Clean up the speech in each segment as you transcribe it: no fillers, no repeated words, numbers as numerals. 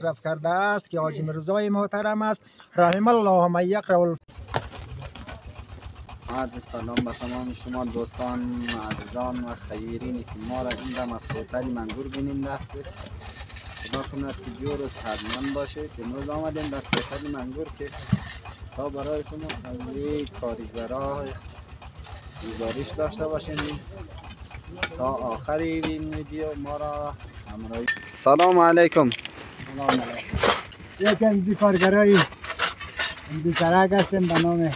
مصرف کرده است که حاجی مرزای محترم است رحم الله من یقرأ. عرض سلام به تمام شما دوستان عزیزان و خیرینی که ما را این دم از کوتل منگور بیننده هستید. خدا کند که جور روز خدمت باشید. امروز آمدیم در کوتل منگور که تا برای شما از یک کارگرها گزارش داشته باشیم. تا آخر این ویدیو ما را همراهی. سلام علیکم. سلام علیکم. یکی از کارگرای بی‌سرک هستیم به نام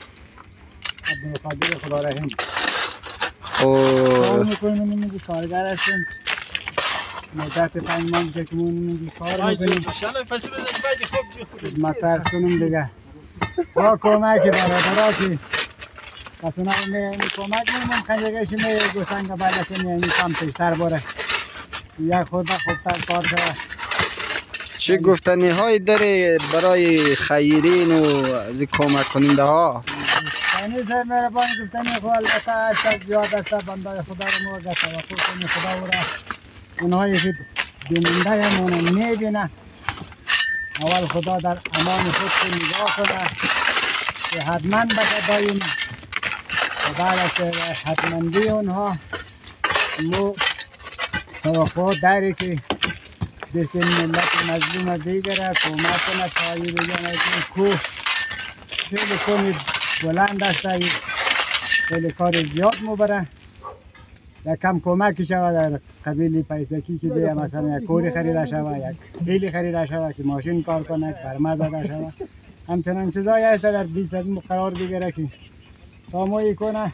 عبدالقادر خدا رحیم. کار میکنیم اینجا کارگر هستیم. مدت 5 ماه که مون کار میکنیم. خدمت عرض کنم دیگه. با کمک برادرها که کسی کمک میمون کنجگهش میگوستن که بعد از این کم پیشتر باره. یک خود خوبتر کار شود. چه گفتنی هایی داره برای خیرین و از کمک کننده ها؟ یعنی سر مهربان گفتنی خو البته اشتر زیاد است بنده خدا رو موقع توقع کنی خدا او را اونهایی که بیننده همون میبینه اول خدا در امان خود نگاه کنه که حتما بشه دایم و بعد از حتمندی اونها مو توقع داری که دست ملت مظلوم دیگر کمک کنه تا این بگن از این کوه خیلی کنی بلند است خیلی کار زیاد مبره یکم کمک شود در قبیل پیسکی که دیگه مثلا یک کوری خریده شود یک خیلی خریده شود که ماشین کار کنه برمه زده شود همچنان چیزایی هست در 20 از قرار بگیره که تا ما کنه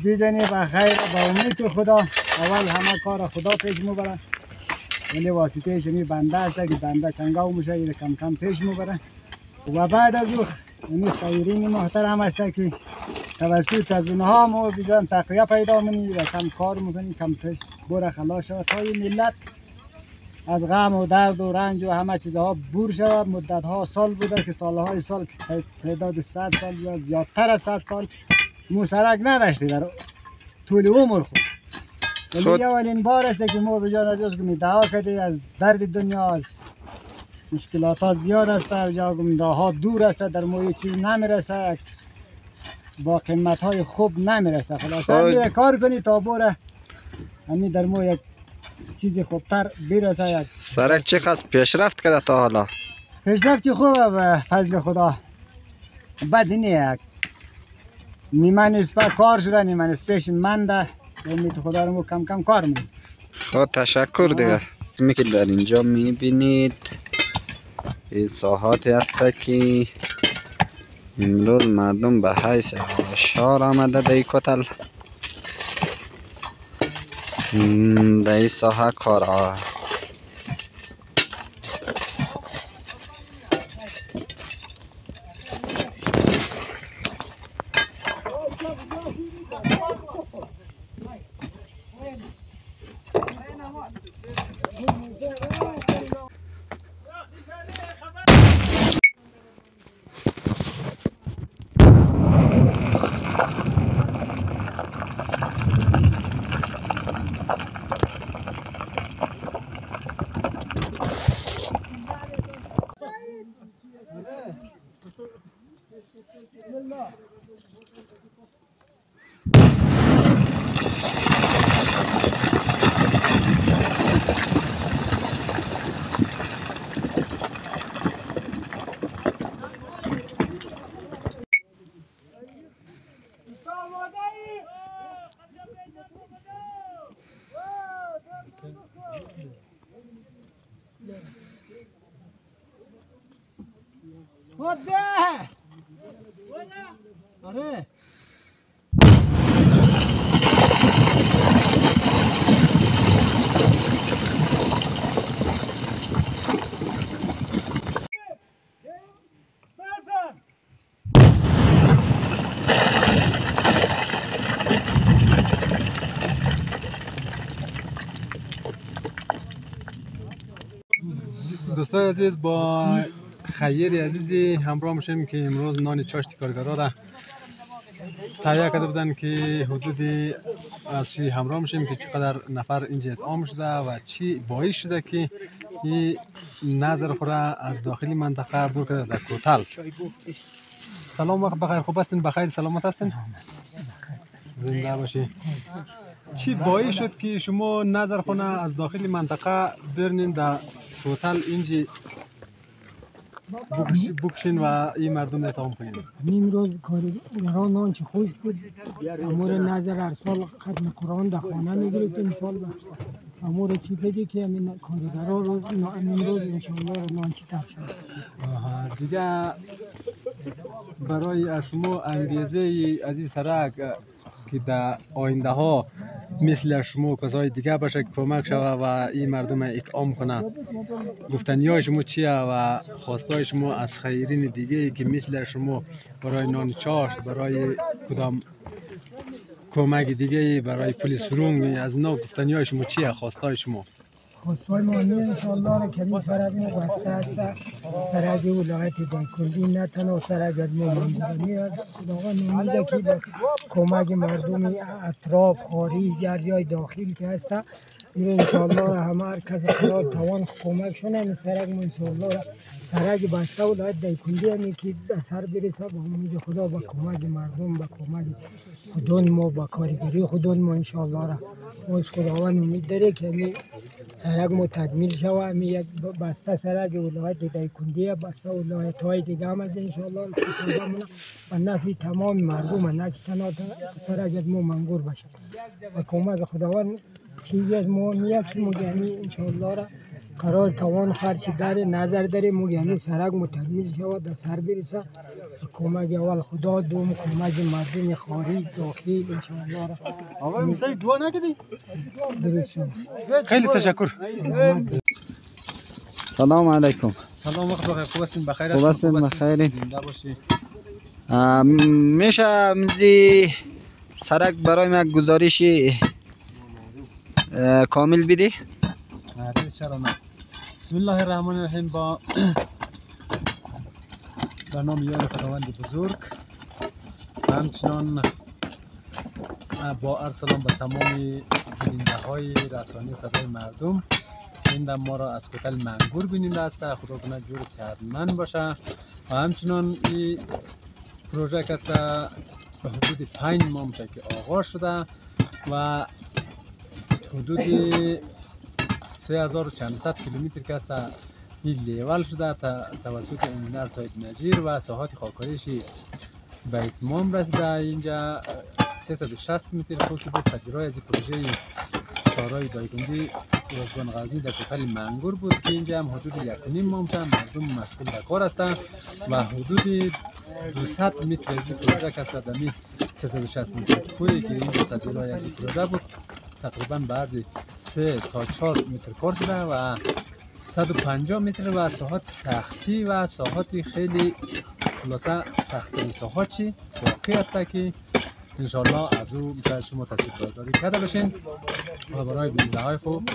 بیزنی به خیر با امید خدا اول همه کار خدا پیش مبره ولی واسطه شمی بنده است که بنده چنگاو میشه کم کم پیش مبره و بعد از او این خیرین محترم است که توسط از اونها ما بیزن تقویه پیدا منی و کم کار میکنی کم پیش بره خلاص شود تا این ملت از غم و درد و رنج و همه چیزها بور شود. مدت ها سال بوده که سالهای سال که تعداد 100 سال یا زیادتر از 100 سال موسرک نداشتی در طول عمر خود. ولی اولین بار است که ما بجان از که دعا کردیم از درد دنیا از مشکلات ها زیاد است و راه ها دور است در ما یک چیز نمیرسه با قیمت های خوب نمیرسه خلاصه کار کنی تا بره همین در ما یک چیز خوبتر برسه. سرک چقدر پیشرفت کرده تا حالا؟ پیشرفت خوبه به فضل خدا بد نیست نیمه نسبت کار شده نیمه نسبتش منده امید خدا رو کم کم کار میکنیم. خب تشکر دیگه. می که در اینجا میبینید این ساحاتی است که امروز مردم به حیث شار آمده در این کتل در این ساحه کار آره دوستان عزیز با خیر عزیزی همراه میشیم که امروز نان چاشت کارگرها را تهیه کرده بودن که حدودی از چی همراه میشیم که چقدر نفر اینجا اطعام شده و چی باعث شده که این نظر خود از داخلی منطقه بر کرده در کوتل. سلام وقت بخیر، خوب هستین؟ بخیر سلامت هستین؟ زنده باشی. چی باعث شد که شما نظر خود از داخلی منطقه برنین در کوتل اینجی بکشین و این مردم اتهام کنین؟ امروز کارگران نان چه خوش بود، امور نظر ارسال ختم قرآن در خانه میگیرید انشالله. امور چی بگی که همین کارگران روز امروز انشالله نان چی تر شد. دیگه برای شما انگیزه از این سرک که در آینده ها مثل شما کسای دیگه باشه کمک شوه و این مردم اطعام کنه، گفتنی های شما چیه و خواستای شما از خیرین دیگه که مثل شما برای نان چاشت، برای کدام کمک دیگه، برای پلیس فرونگ، از اینا گفتنی های شما چیه؟ خواستای شما؟ خواستای ما انشالله را کمی سرک مقصد است، سرک ولایت دایکنډی نه تنها سرک از ما منظوری است. خداوند میده که با کمک مردم اطراف خارج در جای داخل که هست انشالله همه هر کس قرار توان کمک شونه. این سرک انشالله سرک بسته ولایت دایکنډی همی که در سر برسه با امید خدا، با کمک مردم، با کمک خودون ما، با کارگری خودون ما انشالله را از خداوند امید داره که همی سرک ما تکمیل شود. همی یک بسته سرک ولایت دایکنډی، بسته ولایت های دیگه هم از انشالله استفاده مونه و نفع تمام مردم، نه که تنها سرک از ما منگور بشه. و کمک خداوند چیزی از ما نیست که مگهمی انشالله را قرار توان خرچی داره نظر داره مگهمی سرک متکمیل شود در سر برسه. کمک اول خدا، دوم کمک مردم خارج داخل انشالله را. آقای موسوی دعا نکردی؟ درست شد. خیلی تشکر. سلام علیکم. سلام وقت بخیر، خوب هستین؟ بخیر خوب هستین؟ بخیرین؟ زنده باشی. میشه مزی سرک برای من گزارشی کامل بدی؟ آره چرا نه. بسم الله الرحمن الرحیم. با نام یاد خداوند بزرگ و همچنان با ارسلان به تمام بیننده های رسانه صدای مردم. این دم ما را از کوتل منگور بیننده است، خدا کنه جور صحتمند باشه. و همچنان این پروژه که است به حدود 5 ماه میشه که آغاز شده و حدود 3400 کیلومتر که است این لیول شده توسط انجینر سید نجیر و ساحات خاکاریشی به اتمام رسیده. اینجا 360 متر خود که بود سجرای از پروژه شارای دایکنډی روزگان غزنی در کوتل منگور بود که اینجا هم حدود 1.5 ماه مردم مشغول به کار هستند و حدود 200 متر از این پروژه که است دمی 360 متر کوی که اینجا سجرای از پروژه بود تقریبا به عرض 3 تا 4 متر کار شده و 150 متر و ساحات سختی و ساحات خیلی خلاصه سختی ساحات چی باقی است که انشالله از او میشه شما تصویر برداری کرده باشین و برای بیننده های خوب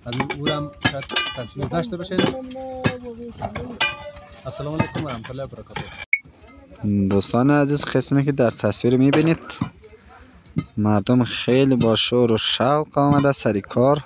از او هم تصویر داشته باشین. السلام علیکم و رحمت الله و برکاته. دوستان عزیز، قسمی که در تصویر میبینید مردم خیلی با شور و شوق آمده سر کار.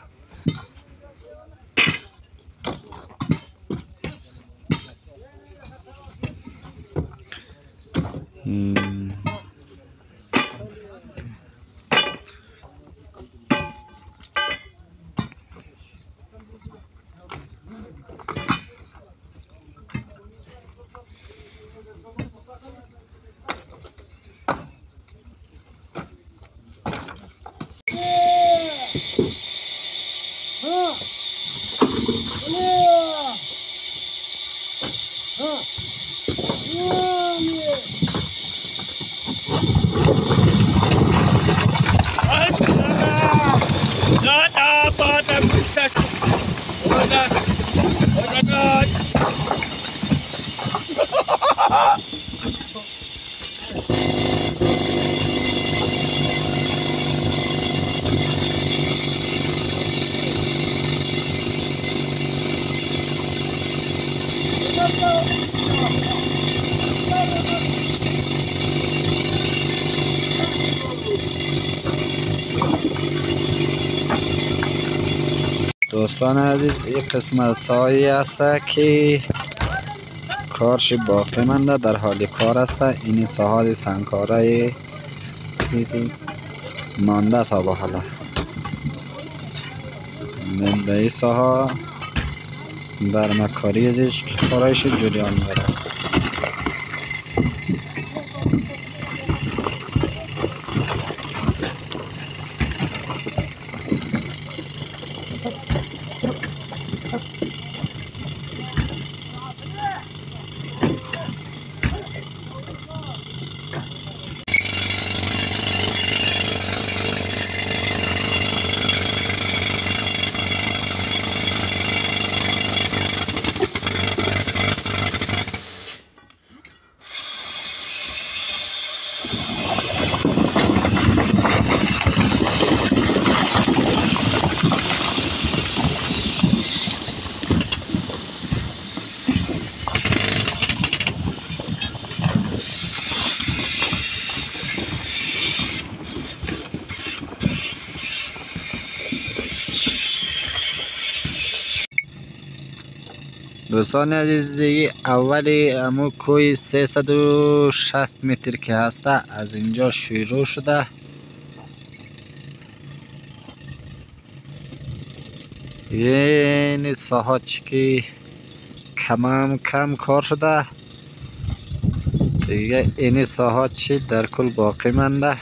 دوستان عزیز این قسمت هایی است که کارش باقی مانده، در حال کار است. این ساحات سنگکاره مانده تا به حالا. من به این ساحه در مکاری ازش کارایش جریان داره. دوستان عزیز اولی امو کوی 360 متر که هسته از اینجا شروع شده. این ساحات که کم کار شده دیگه. این ساحات چی در کل باقی مانده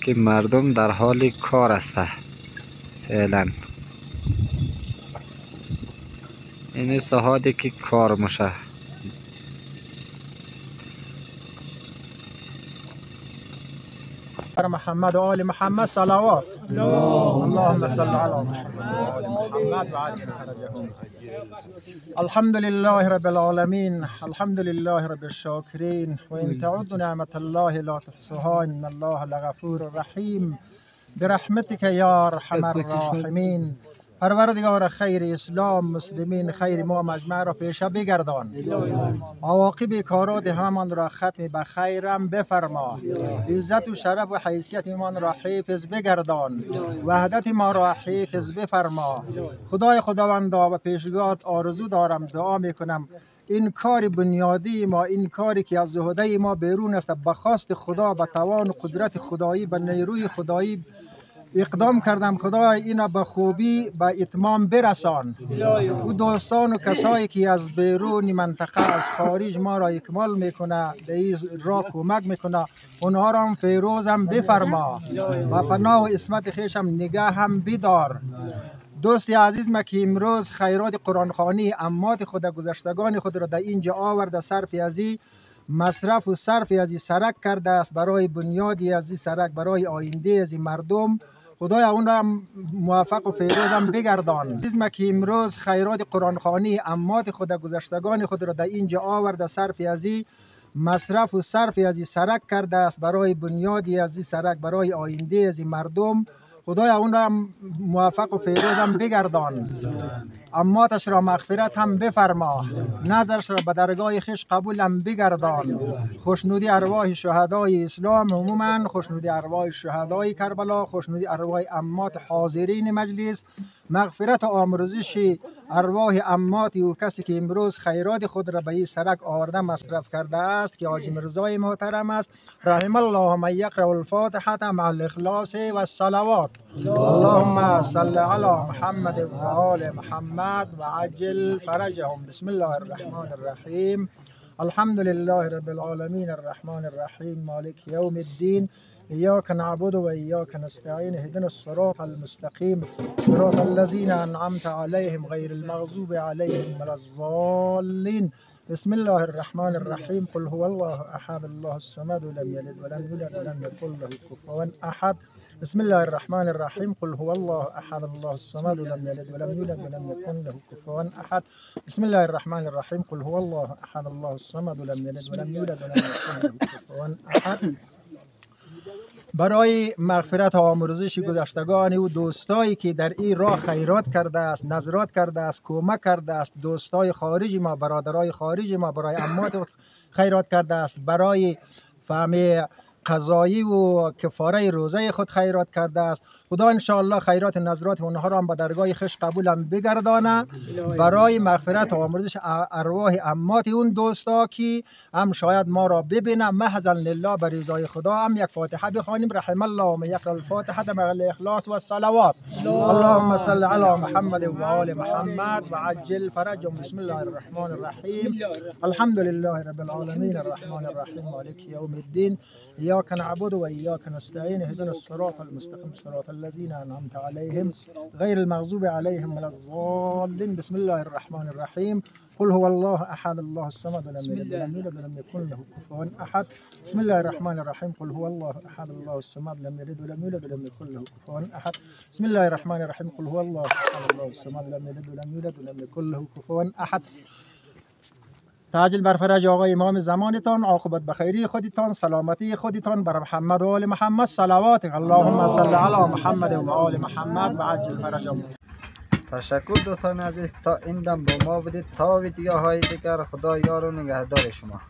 که مردم در حال کار است فعلا. این ساحاتی که کار میشه. محمد و آل محمد صلوات. اللهم صل على محمد و آل محمد و عجل فرجهم. الحمد لله رب العالمين، الحمد لله رب الشاكرين، وإن تعدوا نعمة الله لا تحصوها إن الله لغفور رحيم برحمتك يا أرحم الراحمين. پروردگار خیر اسلام مسلمین خیر ما مجمع را پیشه بگردان. عواقب کارات همان را ختم به خیرم بفرما. عزت و شرف و حیثیت ایمان را حفظ بگردان. وحدت ما را حفظ بفرما. خدای خداوندا و پیشگاهت آرزو دارم، دعا میکنم این کار بنیادی ما، این کاری که از زهده ما بیرون است، به خواست خدا، به توان و قدرت خدایی، به نیروی خدایی اقدام کردم. خدای اینا به خوبی به اتمام برسان. او دوستان و کسایی که از بیرون منطقه از خارج ما را اکمال میکنه، در این راه کمک میکنه، اونها را هم فیروزم بفرما و پناه و اسمت خیشم نگاه هم بدار. دوستی عزیز ما که امروز خیرات قرآن خوانی امات خود گذشتگان خود را در اینجا آورده، صرف ازی مصرف و صرف ازی سرک کرده است برای بنیادی ازی سرک، برای آینده ازی مردم. خدای اون را موفق و فیروزم بگردان. عزیز ما که امروز خیرات قرآن خوانی امات خود گذشتگان خود را در اینجا آورده، صرف ازی مصرف و صرف ازی سرک کرده است برای بنیادی ازی سرک، برای آینده ازی مردم. خدای اون را موفق و فیروزم بگردان. اماتش را مغفرت هم بفرما، نظرش را به درگاه خویش قبول هم بگردان. خوشنودی ارواح شهدای اسلام عموما، خوشنودی ارواح شهدای کربلا، خوشنودی ارواح امات حاضرین مجلس، مغفرت و آمرزش ارواح امات و کسی که امروز خیرات خود را به این سرک آورده مصرف کرده است که حاجی مرزای محترم است. رحم الله من یقرأ الفاتحه مع الاخلاص و الصلوات. اللهم صل علی محمد و آل محمد و عجل فرجهم. بسم الله الرحمن الرحیم. الحمد لله رب العالمین الرحمن الرحیم مالک یوم الدین. إياك نعبد وإياك نستعين اهدنا الصراط المستقيم صراط الذين أنعمت عليهم غير المغضوب عليهم ولا الضالين. بسم الله الرحمن الرحيم. قل هو الله أحد الله الصمد لم يلد ولم يولد ولم يكن له كفوا أحد. بسم الله الرحمن الرحيم. قل هو الله أحد الله الصمد لم يلد ولم يولد ولم يكن له كفوا أحد. بسم الله الرحمن الرحيم. قل هو الله أحد الله الصمد لم يلد ولم يولد ولم يكن له كفوا أحد. برای مغفرت و آمرزش گذشتگان و دوستایی که در این راه خیرات کرده است، نظرات کرده است، کمک کرده است، دوستای خارج ما، برادرای خارج ما، برای اموات خیرات کرده است، برای فهم قضایی و کفاره روزه خود خیرات کرده است. خدا ان شاء الله خیرات نظرات اونها را هم به درگاه خوش قبول بگردانه برای مغفرت و آمرزش ارواح اموات اون دوستا که هم شاید ما را ببینه. محضاً لله به رضای خدا هم یک فاتحه بخوانیم. رحم الله و من یقرأ الفاتحه مع الاخلاص و الصلوات. اللهم صل علی محمد و آل محمد و عجل فرجهم. بسم الله الرحمن الرحیم. الحمد لله رب العالمین الرحمن الرحیم مالک یوم الدین. ایاک نعبد و ایاک نستعین. اهدنا الصراط المستقیم صراط الذين انعمت عليهم غير المغضوب عليهم ولا الضالين. بسم الله الرحمن الرحیم. قل هو الله احد الله الصمد لم يلد ولم يولد ولم يكن له كفوا احد. بسم الله الرحمن الرحیم. قل هو الله احد الله الصمد لم يلد ولم يولد ولم يكن له كفوا احد. بسم الله الرحمن الرحیم. قل هو الله احد الله الصمد لم يلد ولم يولد ولم يكن له كفوا احد. تعجل بر فرج آقای امام زمانتان، عاقبت بخیری خودتان، سلامتی خودتان، بر محمد و آل محمد صلوات. اللهم صل علی محمد و آل محمد و عجل فرجهم. تشکر دوستان عزیز، تا این دم با ما بودید. تا ویدیوهای دیگر، خدا یار و نگهدار شما.